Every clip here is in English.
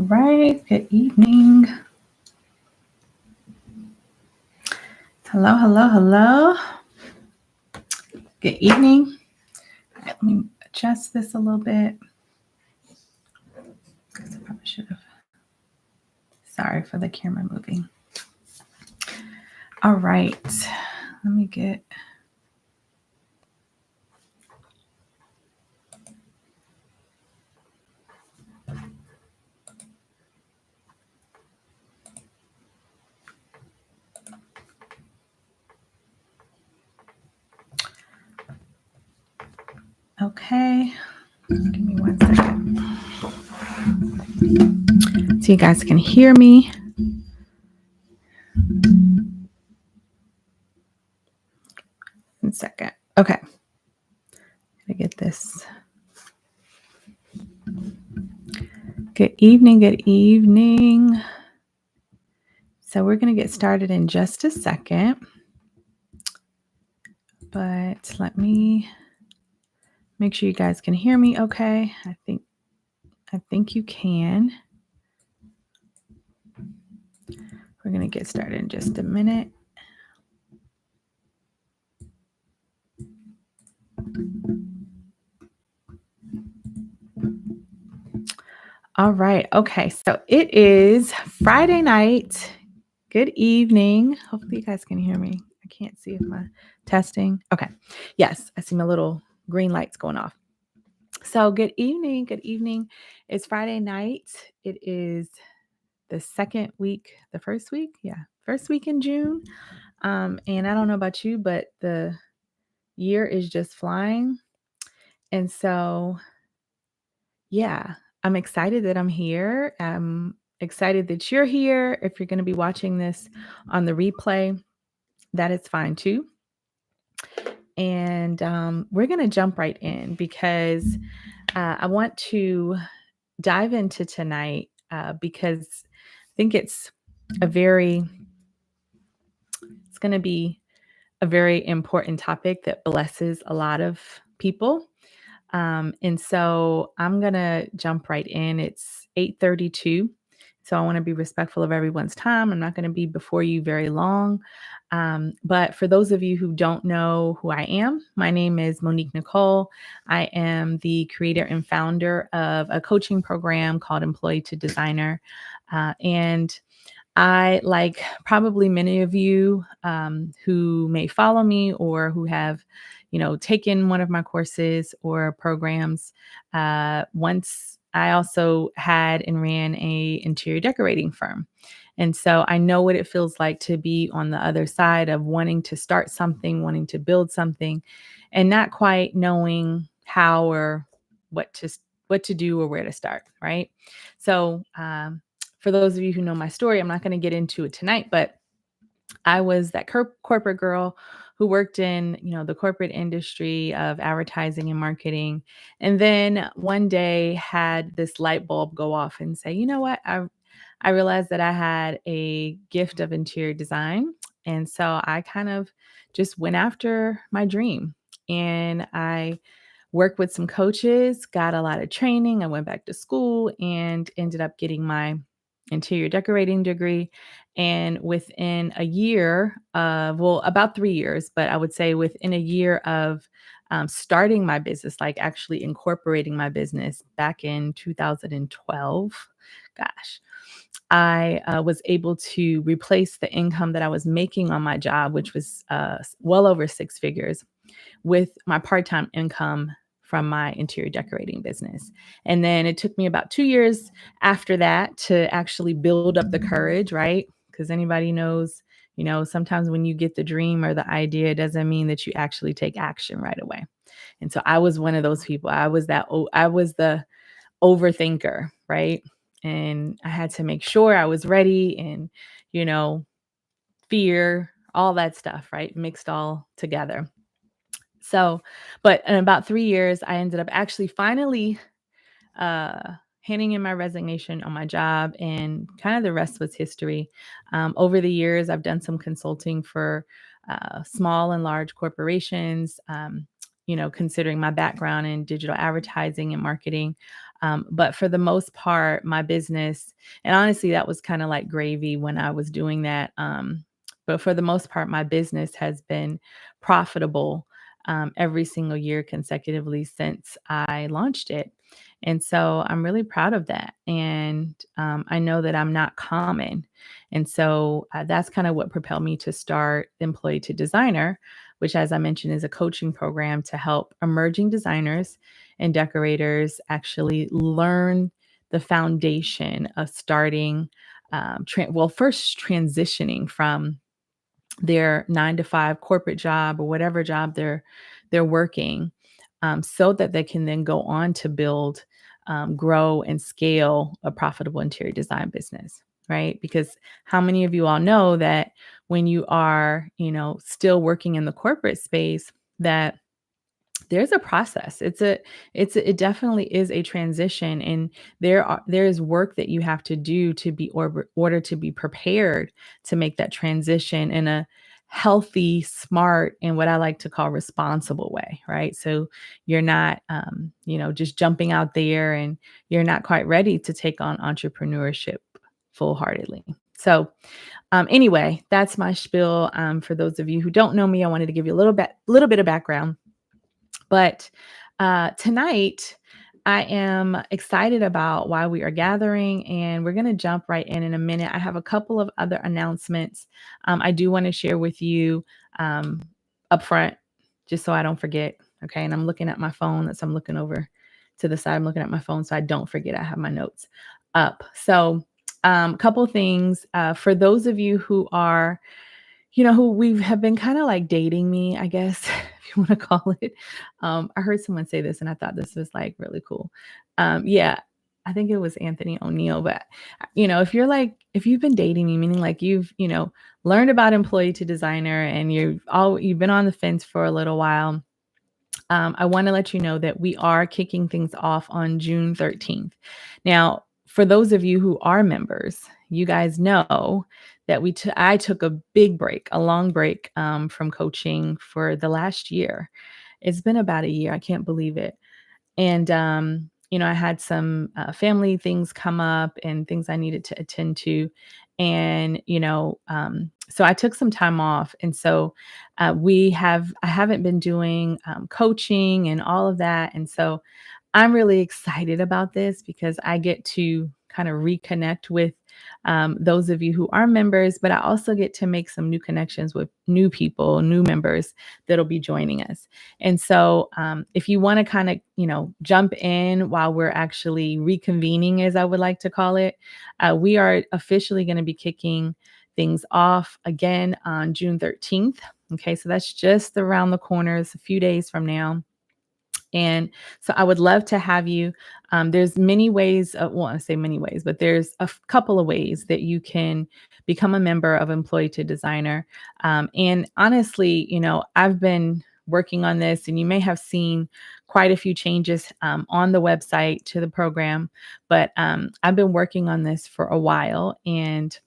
right. Good evening. Hello, hello, hello. Good evening. All right, let me adjust this a little bit. Because I probably should have. Sorry for the camera moving. All right. Let me get. Okay. Give me 1 second. So you guys can hear me. 1 second. Okay. Gotta get this. Good evening. Good evening. So we're going to get started in just a second. But let me make sure you guys can hear me okay. I think you can. We're going to get started in just a minute. All right. Okay. So it is Friday night. Good evening. Hopefully you guys can hear me. I can't see if my testing. Okay. Yes, I see my little green lights going off. So good evening. Good evening. It's Friday night. It is the first week. Yeah. First week in June. And I don't know about you, but the year is just flying. And so, yeah, I'm excited that I'm here. I'm excited that you're here. If you're going to be watching this on the replay, that is fine too. And we're going to jump right in because I want to dive into tonight because I think it's going to be a very important topic that blesses a lot of people. And so I'm going to jump right in. It's 8:32. So I want to be respectful of everyone's time. I'm not going to be before you very long. But for those of you who don't know who I am, my name is Monique Nicole. I am the creator and founder of a coaching program called Employee to Designer. And I, like probably many of you who may follow me or who have, taken one of my courses or programs. Once I also had and ran a interior decorating firm. And so I know what it feels like to be on the other side of wanting to start something, wanting to build something, and not quite knowing how or what to do or where to start, right? So for those of you who know my story, I'm not going to get into it tonight, but I was that corporate girl who worked in, the corporate industry of advertising and marketing. And then one day had this light bulb go off and say, you know what? I realized that I had a gift of interior design. And so I kind of just went after my dream. And I worked with some coaches, got a lot of training. I went back to school and ended up getting my interior decorating degree. And within a year of, well, about 3 years, but I would say within a year of starting my business, like actually incorporating my business back in 2012, gosh, I was able to replace the income that I was making on my job, which was well over 6 figures, with my part-time income from my interior decorating business. And then it took me about 2 years after that to actually build up the courage, right? Because anybody knows, sometimes when you get the dream or the idea, it doesn't mean that you actually take action right away. And so I was one of those people. I was the overthinker, right? And I had to make sure I was ready and, fear, all that stuff, right? Mixed all together. So, but in about 3 years, I ended up actually finally handing in my resignation on my job, and kind of the rest was history. Over the years, I've done some consulting for small and large corporations, considering my background in digital advertising and marketing. But for the most part, my business, and honestly, that was kind of like gravy when I was doing that. But for the most part, my business has been profitable every single year consecutively since I launched it. And so I'm really proud of that. And I know that I'm not common. And so that's kind of what propelled me to start Employee to Designer, which, as I mentioned, is a coaching program to help emerging designers and decorators actually learn the foundation of starting, first transitioning from their 9 to 5 corporate job or whatever job they're working, so that they can then go on to build, grow, and scale a profitable interior design business, right? Because how many of you all know that when you are, still working in the corporate space, that there's a process. It definitely is a transition, and there is work that you have to do to be order to be prepared to make that transition in a healthy, smart, and what I like to call responsible way, right? So you're not just jumping out there, and you're not quite ready to take on entrepreneurship full-heartedly. So anyway, that's my spiel. For those of you who don't know me, I wanted to give you a little bit of background. But tonight, I am excited about why we are gathering, and we're going to jump right in a minute. I have a couple of other announcements I do want to share with you um, up front, just so I don't forget. Okay. And I'm looking at my phone. I'm looking over to the side. I'm looking at my phone so I don't forget. I have my notes up. So, couple things for those of you who are who we have been kind of like dating me, I guess, if you want to call it. I heard someone say this and I thought this was like really cool. Yeah, I think it was Anthony O'Neill, but if you've been dating me, meaning like you've, learned about Employee to Designer and you've been on the fence for a little while. I want to let you know that we are kicking things off on June 13th. Now, for those of you who are members, you guys know that I took a big break, a long break from coaching for the last year. It's been about a year. I can't believe it. And, I had some family things come up and things I needed to attend to. And, so I took some time off. And so I haven't been doing coaching and all of that. And so I'm really excited about this because I get to kind of reconnect with those of you who are members, but I also get to make some new connections with new people, new members that'll be joining us. And so if you want to kind of, jump in while we're actually reconvening, as I would like to call it, we are officially going to be kicking things off again on June 13th. Okay, so that's just around the corner. It's a few days from now. And so I would love to have you. There's many ways, well, I say many ways, but there's a couple of ways that you can become a member of Employee to Designer. And honestly, I've been working on this, and you may have seen quite a few changes on the website to the program, but I've been working on this for a while, and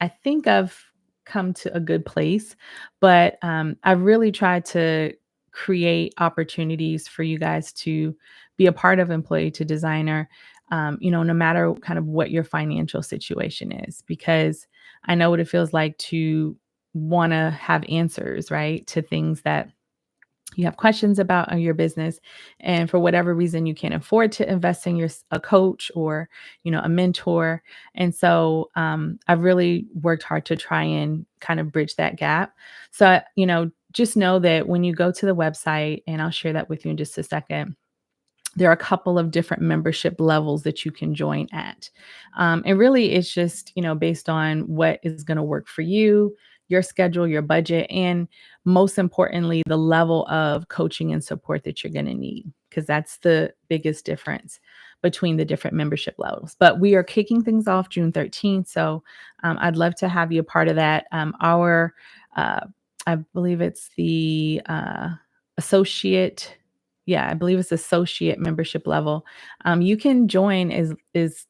I think I've come to a good place, but I really tried to create opportunities for you guys to be a part of Employee to Designer, no matter kind of what your financial situation is, because I know what it feels like to want to have answers, right, to things that you have questions about your business, and for whatever reason you can't afford to invest in a coach or a mentor. And so I've really worked hard to try and kind of bridge that gap. So just know that when you go to the website, and I'll share that with you in just a second, there are a couple of different membership levels that you can join at. And really, it's just, based on what is going to work for you, your schedule, your budget, and most importantly, the level of coaching and support that you're going to need, because that's the biggest difference between the different membership levels. But we are kicking things off June 13th. So I'd love to have you a part of that. I believe it's the associate. Yeah, I believe it's associate membership level. You can join as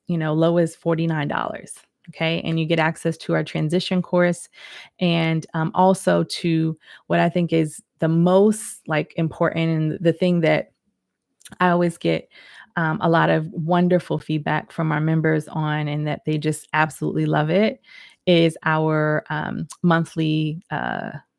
low as $49. Okay, and you get access to our transition course, and also to what I think is the most like important, and the thing that I always get a lot of wonderful feedback from our members on, and that they just absolutely love it, is our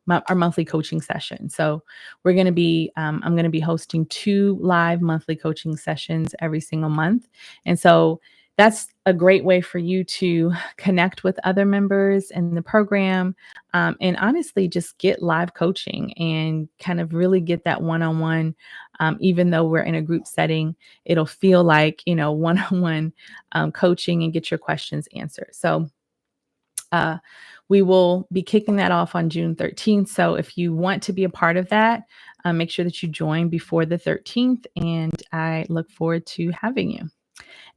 our monthly coaching session. So I'm going to be hosting 2 live monthly coaching sessions every single month. And so that's a great way for you to connect with other members in the program, and honestly just get live coaching and kind of really get that one-on-one. Even though we're in a group setting, it'll feel like, one-on-one coaching, and get your questions answered. So uh, we will be kicking that off on June 13th. So if you want to be a part of that, make sure that you join before the 13th, and I look forward to having you.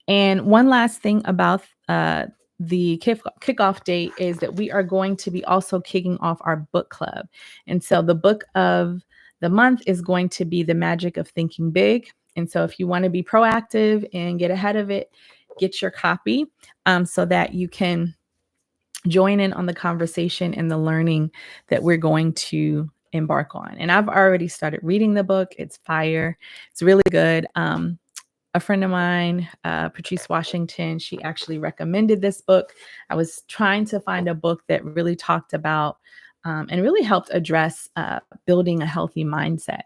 And one last thing about the kickoff date is that we are going to be also kicking off our book club. And so the book of the month is going to be The Magic of Thinking Big. And so if you want to be proactive and get ahead of it, get your copy, so that you can join in on the conversation and the learning that we're going to embark on. And I've already started reading the book. It's fire. It's really good. A friend of mine, Patrice Washington, she actually recommended this book. I was trying to find a book that really talked about and really helped address building a healthy mindset,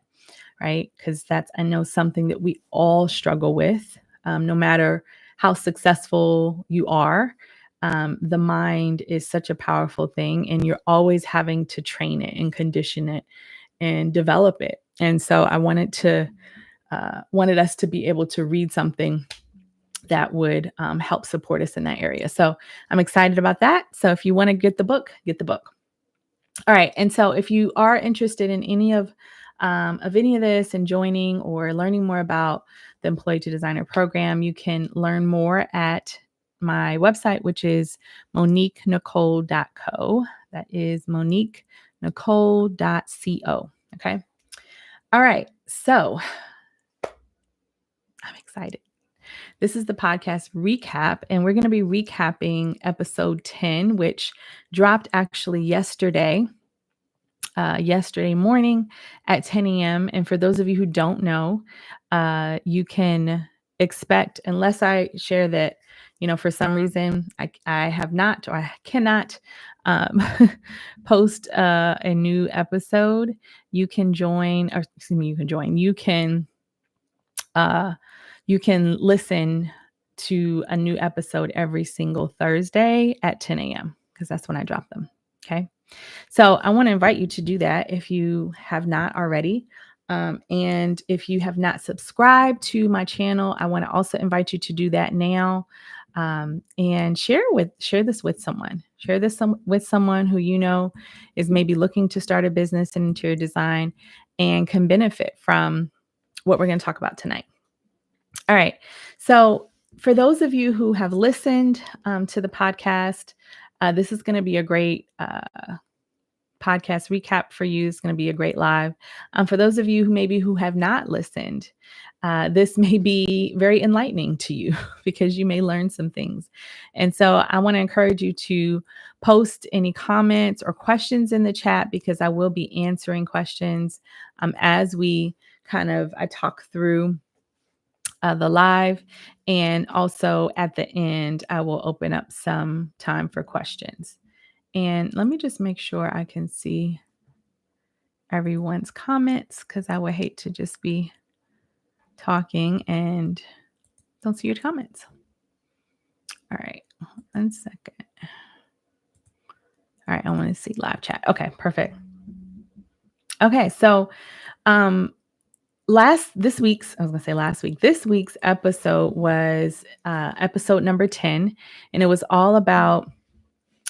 right? Because that's, I know, something that we all struggle with, no matter how successful you are. The mind is such a powerful thing, and you're always having to train it and condition it and develop it. And so I wanted us to be able to read something that would help support us in that area. So I'm excited about that. So if you want to get the book, get the book. All right. And so if you are interested in any of any of this and joining or learning more about the Employee to Designer program, you can learn more at my website, which is MoniqueNicole.co. That is MoniqueNicole.co. Okay. All right. So I'm excited. This is the podcast recap, and we're going to be recapping episode 10, which dropped actually yesterday morning at 10 a.m. And for those of you who don't know, you can expect, unless I share that, for some reason I have not, or I cannot post a new episode, you can join, or excuse me, you can listen to a new episode every single Thursday at 10 a.m. because that's when I drop them. Okay. So I want to invite you to do that if you have not already. And if you have not subscribed to my channel, I want to also invite you to do that now, and share this with someone. Share this with someone who is maybe looking to start a business in interior design and can benefit from what we're going to talk about tonight. All right. So for those of you who have listened to the podcast, this is going to be a great podcast recap for you. It's going to be a great live. For those of you who have not listened, this may be very enlightening to you because you may learn some things. And so I want to encourage you to post any comments or questions in the chat, because I will be answering questions as I talk through the live. And also at the end, I will open up some time for questions. And let me just make sure I can see everyone's comments, because I would hate to just be talking and don't see your comments. All right, 1 second. All right, I want to see live chat. Okay, perfect. Okay, so this week's episode was episode number 10, and it was all about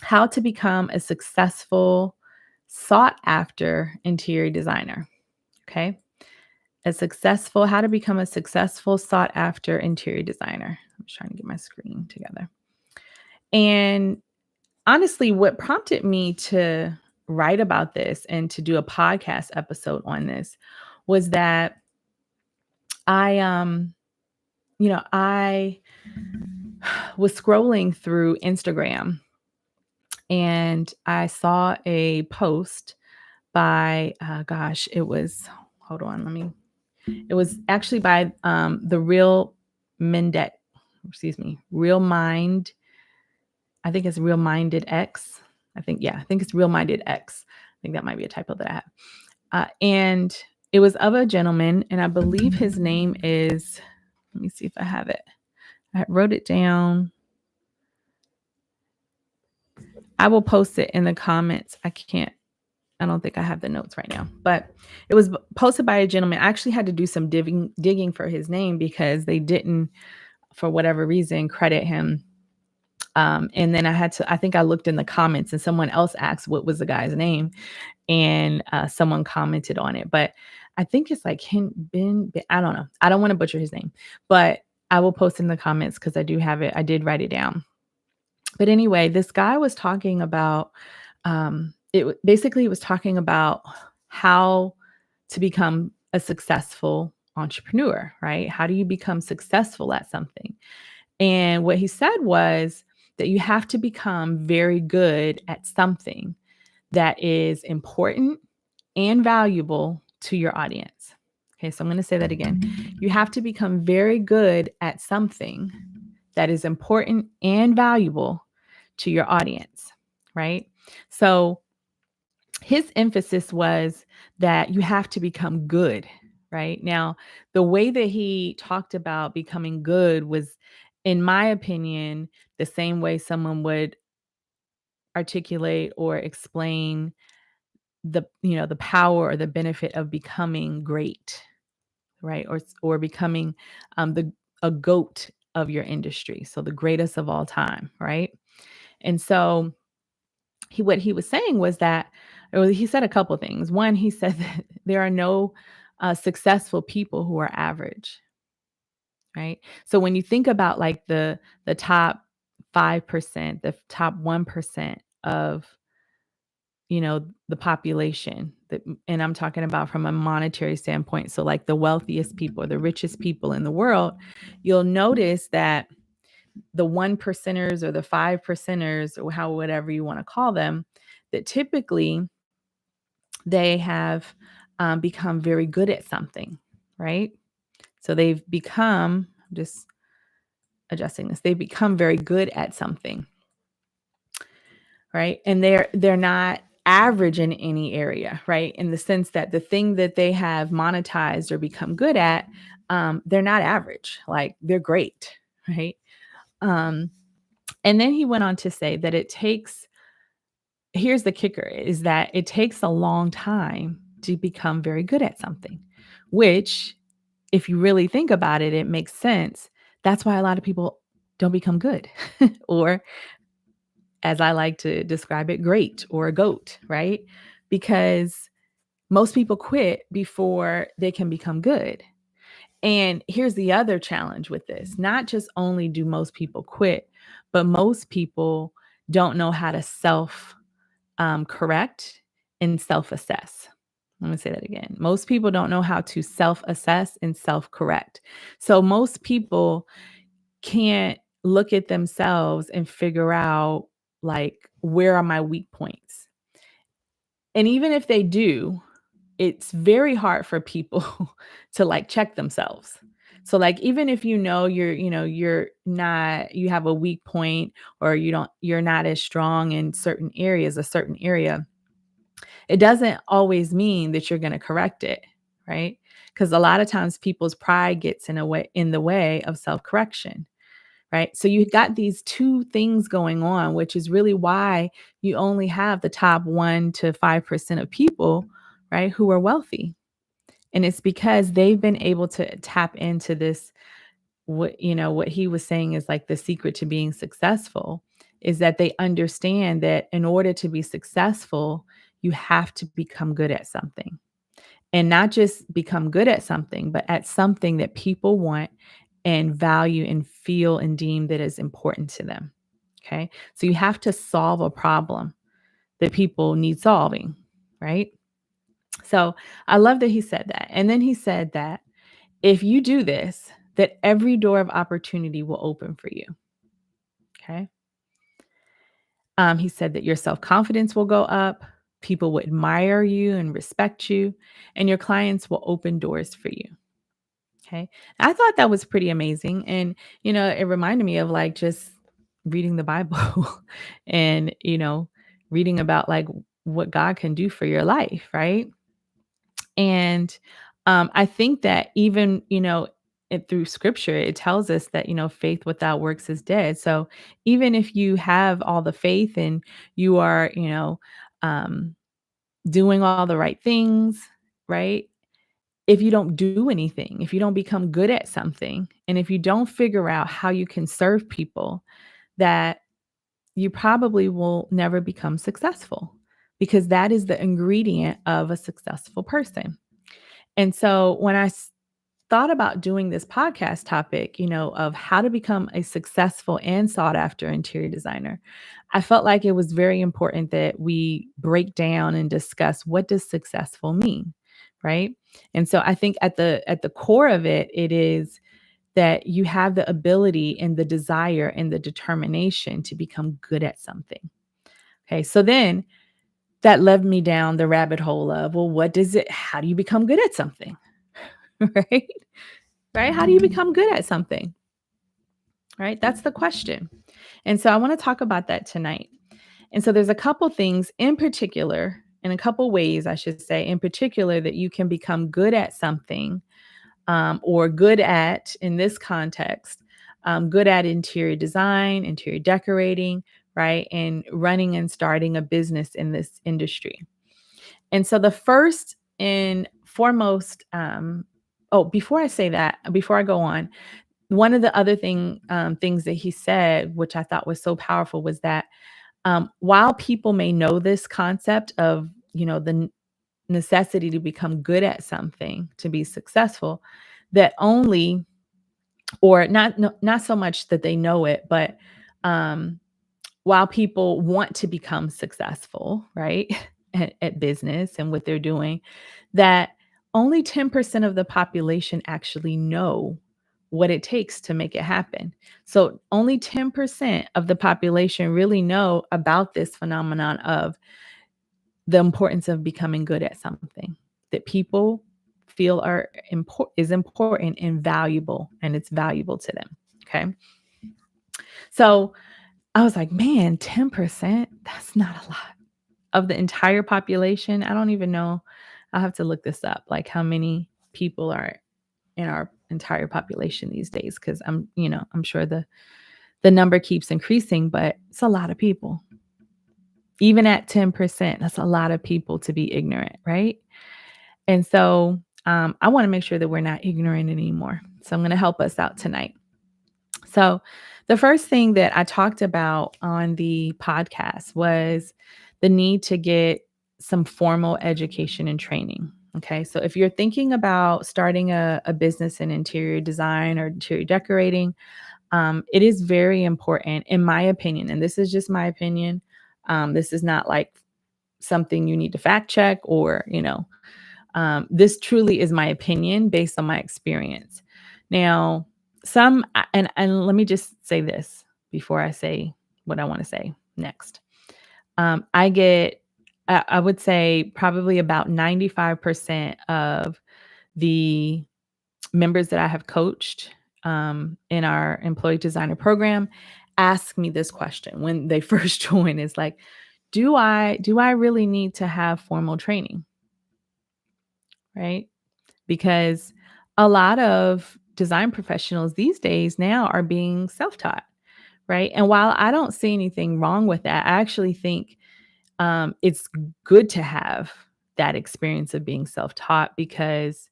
how to become a successful, sought after interior designer. Okay. How to become a successful, sought after interior designer. I'm just trying to get my screen together. And honestly, what prompted me to write about this and to do a podcast episode on this was that I was scrolling through Instagram, and I saw a post by, it was actually by the Real Minded, Real Mind. I think it's Real Minded X. I think it's Real Minded X. I think that might be a typo that I have. And it was of a gentleman, and I believe his name is, let me see if I have it. I wrote it down. I will post it in the comments. I don't think I have the notes right now, but it was posted by a gentleman. I actually had to do some digging for his name because they didn't, for whatever reason, credit him. And then I think I looked in the comments and someone else asked what was the guy's name, and someone commented on it. But I think it's like Ben, I don't know. I don't want to butcher his name, but I will post in the comments because I do have it. I did write it down. But anyway, this guy was talking about, basically he was talking about how to become a successful entrepreneur, right? How do you become successful at something? And what he said was that you have to become very good at something that is important and valuable to your audience. Okay, so I'm going to say that again. You have to become very good at something that is important and valuable to your audience, right? So his emphasis was that you have to become good, right? Now, the way that he talked about becoming good was, in my opinion, the same way someone would articulate or explain the power or the benefit of becoming great, right? Or becoming the a goat of your industry, so the greatest of all time, right? And so what he was saying was that, or he said a couple things. One, he said that there are no successful people who are average, right? So when you think about like the top 5%, the top 1% of the population, and I'm talking about from a monetary standpoint, so like the wealthiest people, the richest people in the world, you'll notice that the 1%ers or the 5%ers, or whatever you want to call them, that typically they have become very good at something, right? So they've become, just adjusting this, they've become very good at something, right? And they're not average in any area, right? In the sense that the thing that they have monetized or become good at, they're not average, like they're great, right? And then he went on to say that here's the kicker, is that it takes a long time to become very good at something, which, if you really think about it, it makes sense. That's why a lot of people don't become good, or as I like to describe it, great or a goat, right? Because most people quit before they can become good. And here's the other challenge with this. Not just only do most people quit, but most people don't know how to correct and self assess. Let me say that again. Most people don't know how to self assess and self correct. So most people can't look at themselves and figure out, like, where are my weak points? And even if they do, it's very hard for people to like check themselves. So like even if you're not, you have a weak point, or you're not as strong in a certain area, it doesn't always mean that you're going to correct it, right? Because a lot of times people's pride gets in the way of self-correction, right? So you got these two things going on, which is really why you only have the top 1 to 5% of people, right, who are wealthy. And it's because they've been able to tap into this. What he was saying is like the secret to being successful is that they understand that in order to be successful, you have to become good at something. And not just become good at something, but at something that people want and value and feel and deem that is important to them. Okay. So you have to solve a problem that people need solving, right? So I love that he said that. And then he said that if you do this, that every door of opportunity will open for you. Okay. He said that your self-confidence will go up, people will admire you and respect you, and your clients will open doors for you. Okay. I thought that was pretty amazing. And, it reminded me of like just reading the Bible and, reading about like what God can do for your life. Right. And I think that even, through scripture, it tells us that, faith without works is dead. So even if you have all the faith and you are, um, doing all the right things, right? If you don't do anything, if you don't become good at something, and if you don't figure out how you can serve people, that you probably will never become successful because that is the ingredient of a successful person. And so when thought about doing this podcast topic, of how to become a successful and sought after interior designer, I felt like it was very important that we break down and discuss what does successful mean, right? And so I think at the core of it, it is that you have the ability and the desire and the determination to become good at something. Okay. So then that led me down the rabbit hole of, well, how do you become good at something? Right? Right? How do you become good at something? Right? That's the question. And so I want to talk about that tonight. And so there's a couple things in particular, in a couple ways, I should say, in particular, that you can become good at something, or good at, in this context, good at interior design, interior decorating, right? And running and starting a business in this industry. And so the first and foremost, before I say that, before I go on, one of the other things that he said, which I thought was so powerful, was that while people may know this concept of, the necessity to become good at something to be successful, that only, or not, no, not so much that they know it, but um, while people want to become successful, right, at business and what they're doing, that only 10% of the population actually know what it takes to make it happen. So only 10% of the population really know about this phenomenon of the importance of becoming good at something that people feel is important and valuable, and it's valuable to them. Okay. So I was like, man, 10%, that's not a lot of the entire population. I don't even know. I'll have to look this up, like how many people are in our entire population these days, because I'm sure the number keeps increasing, but it's a lot of people. Even at 10%, that's a lot of people to be ignorant, right? And so I want to make sure that we're not ignorant anymore. So I'm going to help us out tonight. So the first thing that I talked about on the podcast was the need to get some formal education and training. Okay. So if you're thinking about starting a business in interior design or interior decorating, it is very important, in my opinion, and this is just my opinion. This is not like something you need to fact check or, this truly is my opinion based on my experience. Now, and let me just say this before I say what I want to say next. I get, I would say probably about 95% of the members that I have coached in our employee designer program ask me this question when they first join. Is like, do I really need to have formal training? Right? Because a lot of design professionals these days now are being self-taught, right? And while I don't see anything wrong with that, I actually think it's good to have that experience of being self-taught because,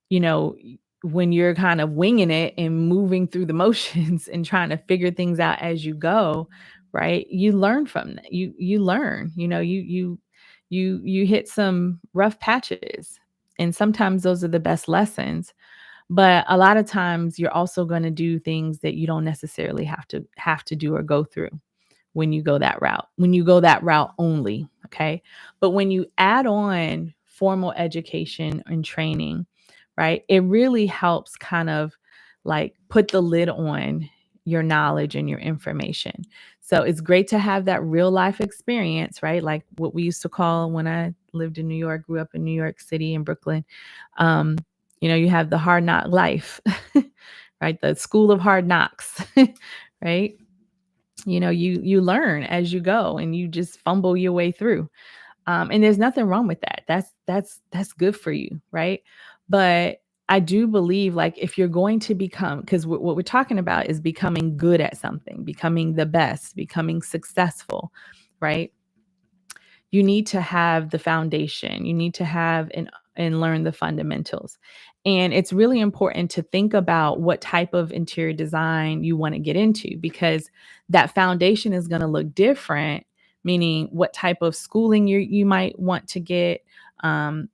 you know, when you're kind of winging it and moving through the motions and trying to figure things out as you go, right? You learn from that. You learn, you hit some rough patches. And sometimes those are the best lessons. But a lot of times you're also going to do things that you don't necessarily have to do or go through when you go that route. When you go that route only, okay? But when you add on formal education and training, right? It really helps kind of like put the lid on your knowledge and your information. So it's great to have that real life experience, right? Like what we used to call, when I lived in New York, grew up in New York City and Brooklyn, um, You have the hard knock life, right? The school of hard knocks, right? You learn as you go and you just fumble your way through. And there's nothing wrong with that. That's good for you, right? But I do believe, like, if you're going to become, because what we're talking about is becoming good at something, becoming the best, becoming successful, right? You need to have the foundation. You need to have and learn the fundamentals. And it's really important to think about what type of interior design you want to get into, because that foundation is going to look different, meaning what type of schooling you might want to get, what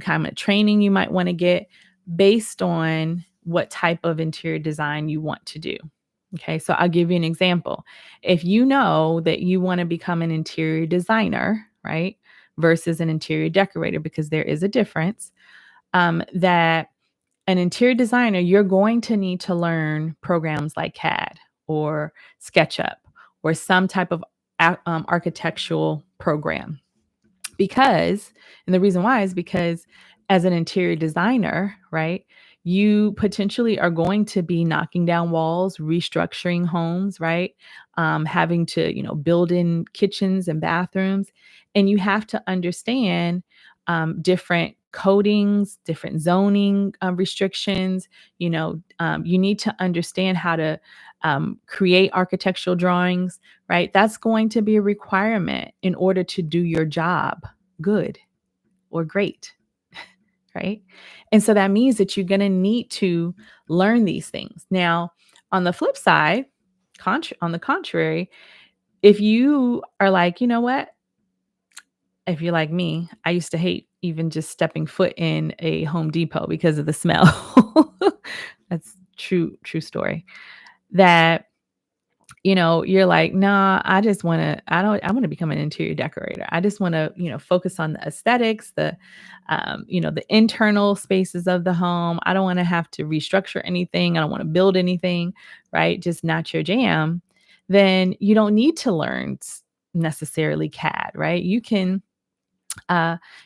kind of training you might want to get based on what type of interior design you want to do. Okay, so I'll give you an example. If you know that you want to become an interior designer, right, versus an interior decorator, because there is a difference, that an interior designer, you're going to need to learn programs like CAD or SketchUp or some type of architectural program. And the reason why is because as an interior designer, right, you potentially are going to be knocking down walls, restructuring homes, right? Having to, build in kitchens and bathrooms. And you have to understand different codings, different zoning restrictions. You need to understand how to create architectural drawings, right? That's going to be a requirement in order to do your job good or great, right? And so that means that you're going to need to learn these things. Now, on the flip side, on the contrary, if you are like, you know what? If you're like me, I used to hate even just stepping foot in a Home Depot because of the smell. That's true story. That you're like, nah, I want to become an interior decorator. I just want to, focus on the aesthetics, the internal spaces of the home. I don't want to have to restructure anything. I don't want to build anything, right? Just not your jam. Then you don't need to learn necessarily CAD, right? You can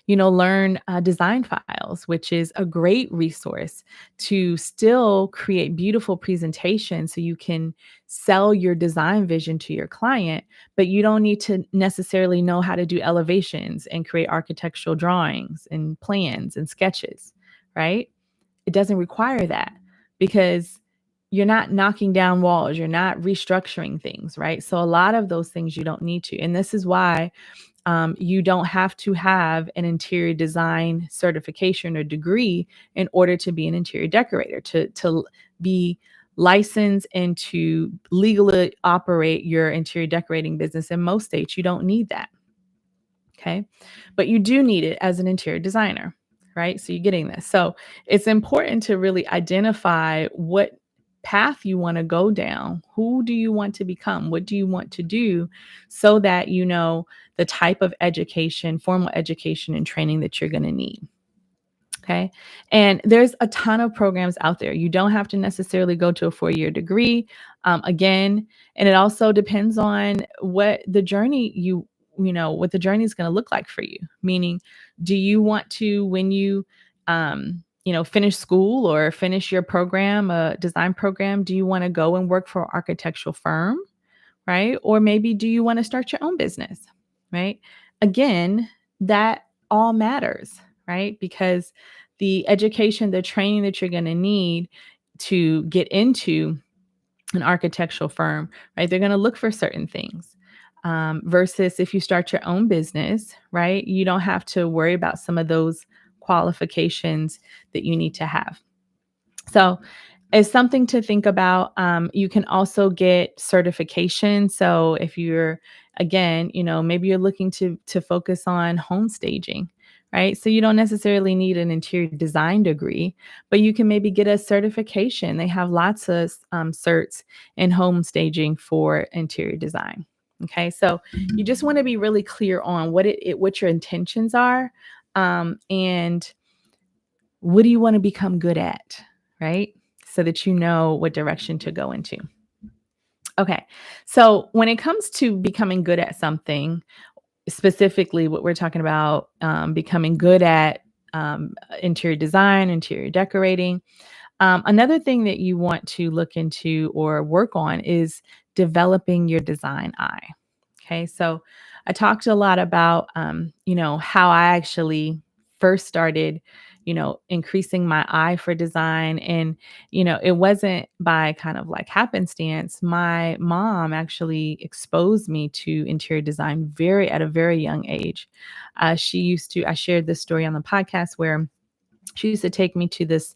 learn design files, which is a great resource to still create beautiful presentations so you can sell your design vision to your client, but you don't need to necessarily know how to do elevations and create architectural drawings and plans and sketches, right? It doesn't require that because you're not knocking down walls, you're not restructuring things, right? So a lot of those things you don't need to. And this is why you don't have to have an interior design certification or degree in order to be an interior decorator, to be licensed and to legally operate your interior decorating business. In most states, you don't need that. Okay. But you do need it as an interior designer, right? So you're getting this. So it's important to really identify what path you want to go down. Who do you want to become? What do you want to do so that you know the type of education, formal education and training that you're going to need? Okay. And there's a ton of programs out there. You don't have to necessarily go to a 4-year degree. Again, and it also depends on what the journey what the journey is going to look like for you. Meaning, do you want to, when you, finish school or finish your program, a design program, do you want to go and work for an architectural firm? Right. Or maybe do you want to start your own business? Right. Again, that all matters, right? Because the education, the training that you're going to need to get into an architectural firm, right? They're going to look for certain things. Versus if you start your own business, right? You don't have to worry about some of those qualifications that you need to have. So it's something to think about. You can also get certification. So if you're, again, maybe you're looking to focus on home staging, right? So you don't necessarily need an interior design degree, but you can maybe get a certification. They have lots of certs in home staging for interior design. Okay, so you just want to be really clear on what your intentions are, and what do you want to become good at, right? So that you know what direction to go into. Okay. So when it comes to becoming good at something, specifically what we're talking about, becoming good at interior design, interior decorating. Another thing that you want to look into or work on is developing your design eye. Okay, so I talked a lot about, how I actually first started, increasing my eye for design. And, it wasn't by kind of like happenstance. My mom actually exposed me to interior design at a very young age. I shared this story on the podcast where she used to take me to this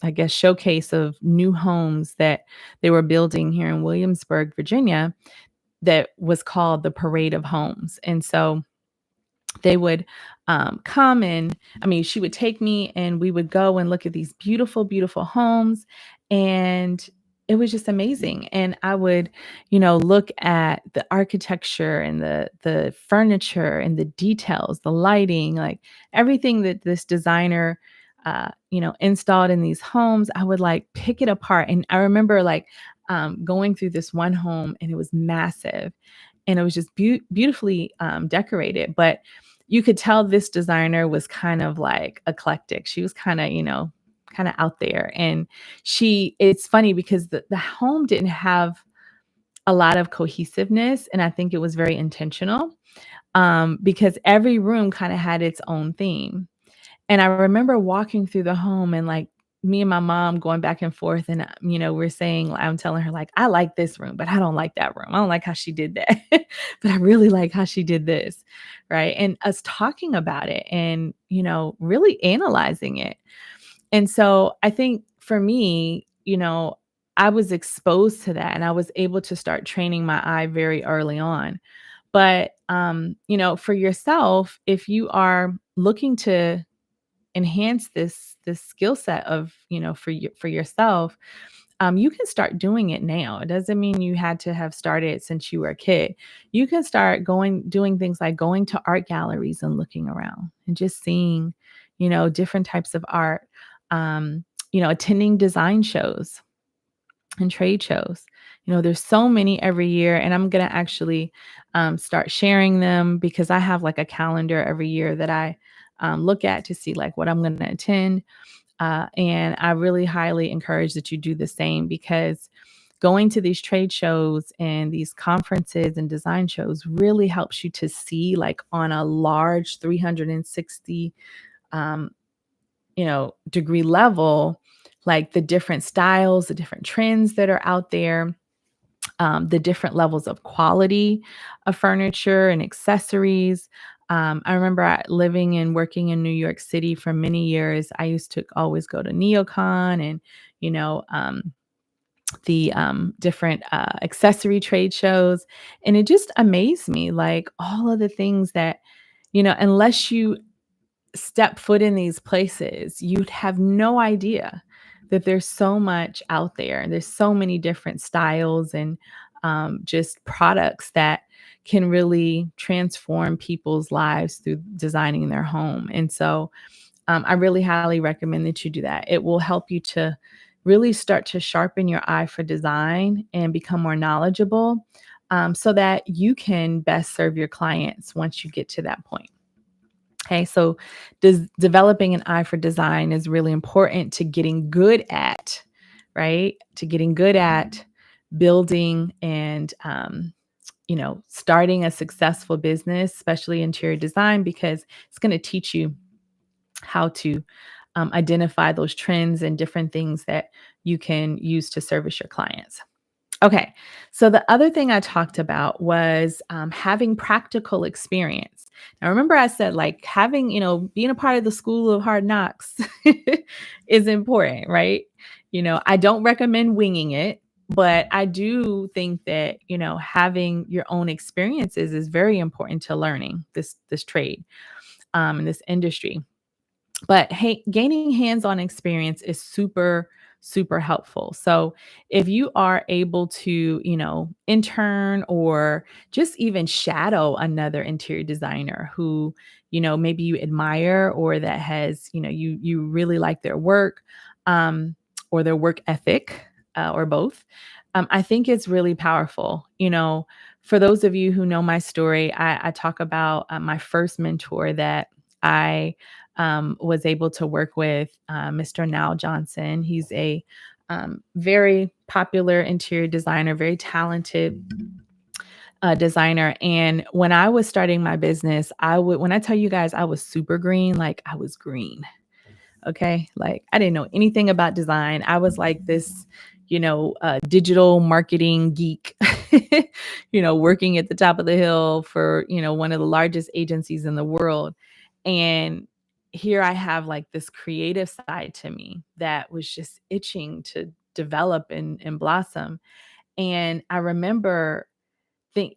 I guess showcase of new homes that they were building here in Williamsburg, Virginia, that was called the Parade of Homes. And so they would come and I mean, she would take me and we would go and look at these beautiful, beautiful homes. And it was just amazing. And I would, look at the architecture and the furniture and the details, the lighting, like everything that this designer installed in these homes. I would like pick it apart. And I remember like going through this one home and it was massive and it was just beautifully decorated. But you could tell this designer was kind of like eclectic. She was kind of, kind of out there. And it's funny because the home didn't have a lot of cohesiveness. And I think it was very intentional because every room kind of had its own theme. And I remember walking through the home and like me and my mom going back and forth and we're saying I'm telling her like I like this room, but I don't like that room. I don't like how she did that. But I really like how she did this, right? And us talking about it and really analyzing it. And so I think for me, I was exposed to that and I was able to start training my eye very early on. But for yourself, if you are looking to enhance this skill set of for yourself, you can start doing it now. It doesn't mean you had to have started since you were a kid. You can start doing things like going to art galleries and looking around and just seeing different types of art, attending design shows and trade shows. There's so many every year, and I'm going to actually start sharing them because I have like a calendar every year that I look at to see like what I'm going to attend. And I really highly encourage that you do the same because going to these trade shows and these conferences and design shows really helps you to see like on a large 360 um, degree level, like the different styles, the different trends that are out there, the different levels of quality of furniture and accessories. I remember living and working in New York City for many years. I used to always go to NeoCon and, you know, um, the different accessory trade shows. And it just amazed me, like all of the things that, unless you step foot in these places, you'd have no idea that there's so much out there. There's so many different styles and just products that can really transform people's lives through designing their home. And so I really highly recommend that you do that. It will help you to really start to sharpen your eye for design and become more knowledgeable so that you can best serve your clients once you get to that point. Okay, so developing an eye for design is really important to getting good at, right? To getting good at building and, starting a successful business, especially interior design, because it's going to teach you how to identify those trends and different things that you can use to service your clients. Okay. So the other thing I talked about was having practical experience. Now, remember, I said like having, being a part of the school of hard knocks is important, right? I don't recommend winging it, but I do think that, having your own experiences is very important to learning this trade in this industry. But hey, gaining hands-on experience is super, super helpful. So if you are able to, intern or just even shadow another interior designer who, maybe you admire or that has, you really like their work or their work ethic or both, I think it's really powerful. For those of you who know my story, I talk about my first mentor that I was able to work with Mr. Nal Johnson. He's a very popular interior designer, very talented designer. And when I was starting my business, when I tell you guys I was super green, like I was green. Okay. Like I didn't know anything about design. I was like this, digital marketing geek, working at the top of the hill for, one of the largest agencies in the world. And here I have like this creative side to me that was just itching to develop and blossom. And I remember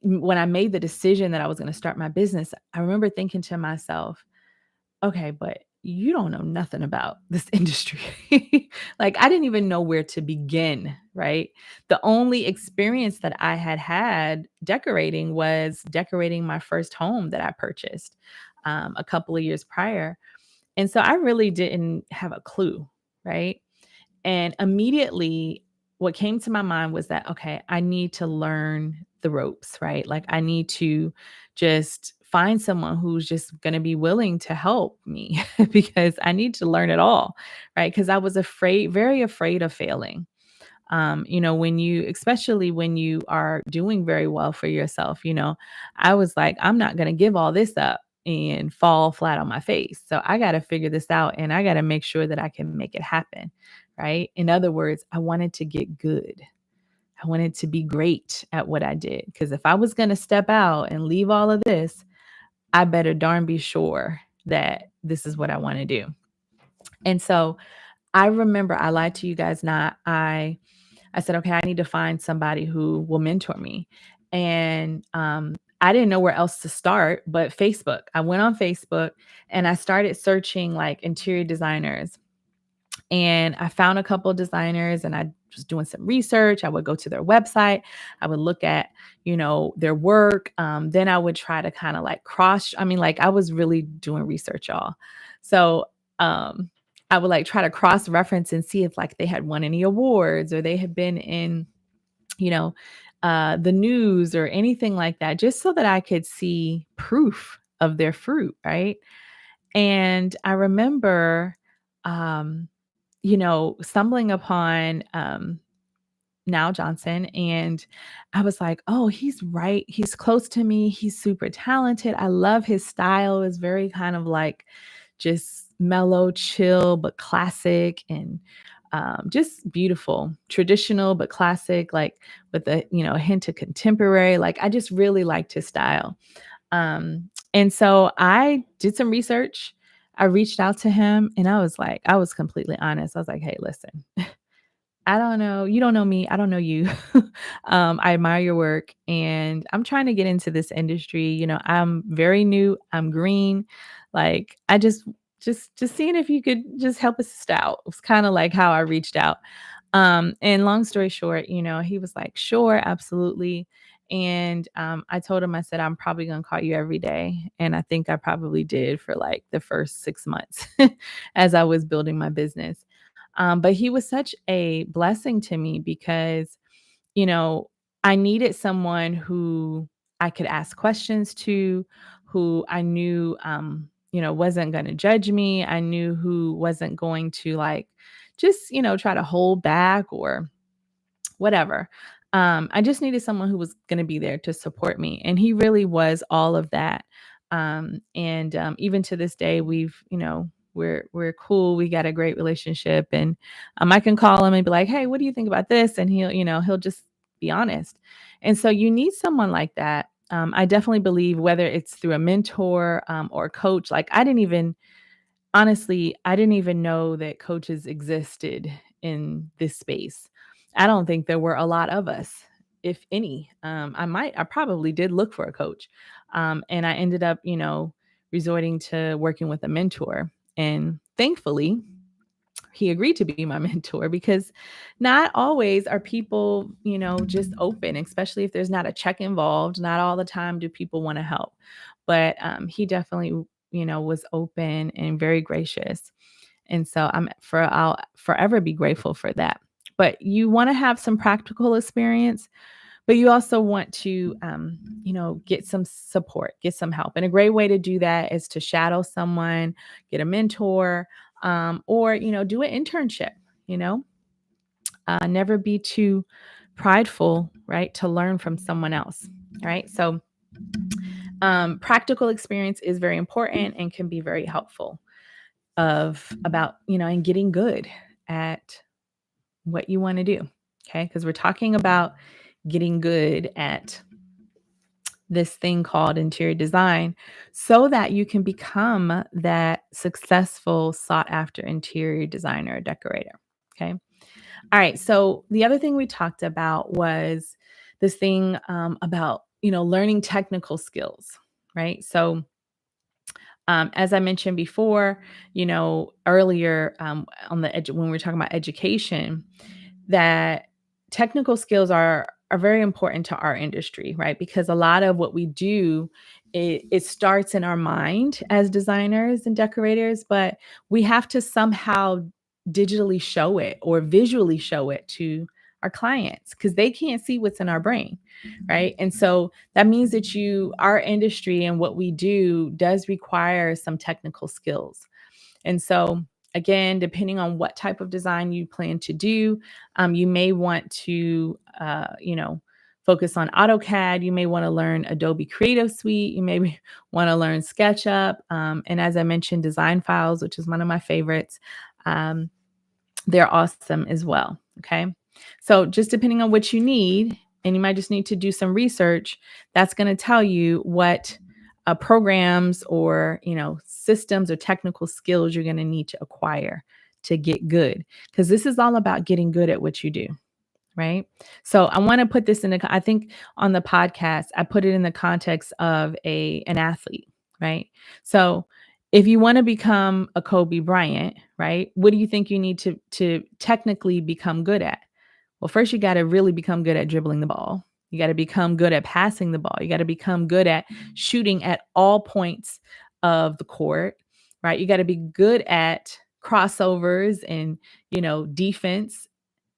when I made the decision that I was going to start my business, I remember thinking to myself, okay, but you don't know nothing about this industry. Like, I didn't even know where to begin, right? The only experience that I had decorating was decorating my first home that I purchased a couple of years prior. And so I really didn't have a clue, right? And immediately, what came to my mind was that, okay, I need to learn the ropes, right? Like, I need to just find someone who's just going to be willing to help me because I need to learn it all, right? Because I was afraid, very afraid of failing. Especially when you are doing very well for yourself, I was like, I'm not going to give all this up and fall flat on my face. So I got to figure this out and I got to make sure that I can make it happen. Right. In other words, I wanted to get good. I wanted to be great at what I did. Because if I was going to step out and leave all of this, I better darn be sure that this is what I want to do. And so I remember I lied to you guys not. I said, okay, I need to find somebody who will mentor me. And I didn't know where else to start, but Facebook. I went on Facebook and I started searching like interior designers. And I found a couple of designers and I was doing some research. I would go to their website. I would look at, their work. Then I would try to kind of like I was really doing research, y'all. So I would like try to cross reference and see if like they had won any awards or they had been in, you know, the news or anything like that, just so that I could see proof of their fruit. Right. And I remember, um, stumbling upon Now Johnson, and I was like, "Oh, he's right. He's close to me. He's super talented. I love his style. It's very kind of like just mellow, chill, but classic and just beautiful, traditional but classic, like with a hint of contemporary. Like I just really liked his style. And so I did some research. I reached out to him and I was completely honest. I was like, hey, listen, I don't know. You don't know me. I don't know you. I admire your work and I'm trying to get into this industry. I'm very new. I'm green. Like I just seeing if you could just help us out. It was kind of like how I reached out. And long story short, he was like, sure, absolutely. And I told him, I said, I'm probably going to call you every day. And I think I probably did for like the first 6 months as I was building my business. But he was such a blessing to me because, you know, I needed someone who I could ask questions to, who I knew, wasn't going to judge me. I knew who wasn't going to like just, try to hold back or whatever. I just needed someone who was going to be there to support me. And he really was all of that. And even to this day, we're cool. We got a great relationship. And I can call him and be like, hey, what do you think about this? And he'll just be honest. And so you need someone like that. I definitely believe whether it's through a mentor or a coach, like I didn't even know that coaches existed in this space. I don't think there were a lot of us, if any. I probably did look for a coach. And I ended up, resorting to working with a mentor. And thankfully, he agreed to be my mentor because not always are people, just open, especially if there's not a check involved. Not all the time do people want to help. But he definitely, was open and very gracious. And so I'll forever be grateful for that. But you want to have some practical experience. but you also want to, get some support, get some help. And a great way to do that is to shadow someone, get a mentor, or, do an internship, you know, never be too prideful, right, to learn from someone else, right? So, practical experience is very important and can be very helpful of about, and getting good at what you want to do. Okay. Because we're talking about getting good at this thing called interior design so that you can become that successful, sought after interior designer or decorator. Okay. All right. So the other thing we talked about was this thing about, learning technical skills, right? So, as I mentioned before, earlier on when we were talking about education, that technical skills are very important to our industry, right? Because a lot of what we do, it starts in our mind as designers and decorators, but we have to somehow digitally show it or visually show it to our clients because they can't see what's in our brain, right? And so that means that our industry and what we do does require some technical skills. And so, again, depending on what type of design you plan to do, you may want to, focus on AutoCAD. You may want to learn Adobe Creative Suite. You may want to learn SketchUp. And as I mentioned, Design Files, which is one of my favorites. Um, they're awesome as well. Okay. So just depending on what you need, and you might just need to do some research, that's going to tell you what programs or, systems or technical skills you're going to need to acquire to get good. Because this is all about getting good at what you do. Right. So I want to put this I think on the podcast, I put it in the context of an athlete. Right. So if you want to become a Kobe Bryant, right, what do you think you need to technically become good at? Well, first you got to really become good at dribbling the ball. You got to become good at passing the ball. You got to become good at shooting at all points of the court, right? You got to be good at crossovers and, defense,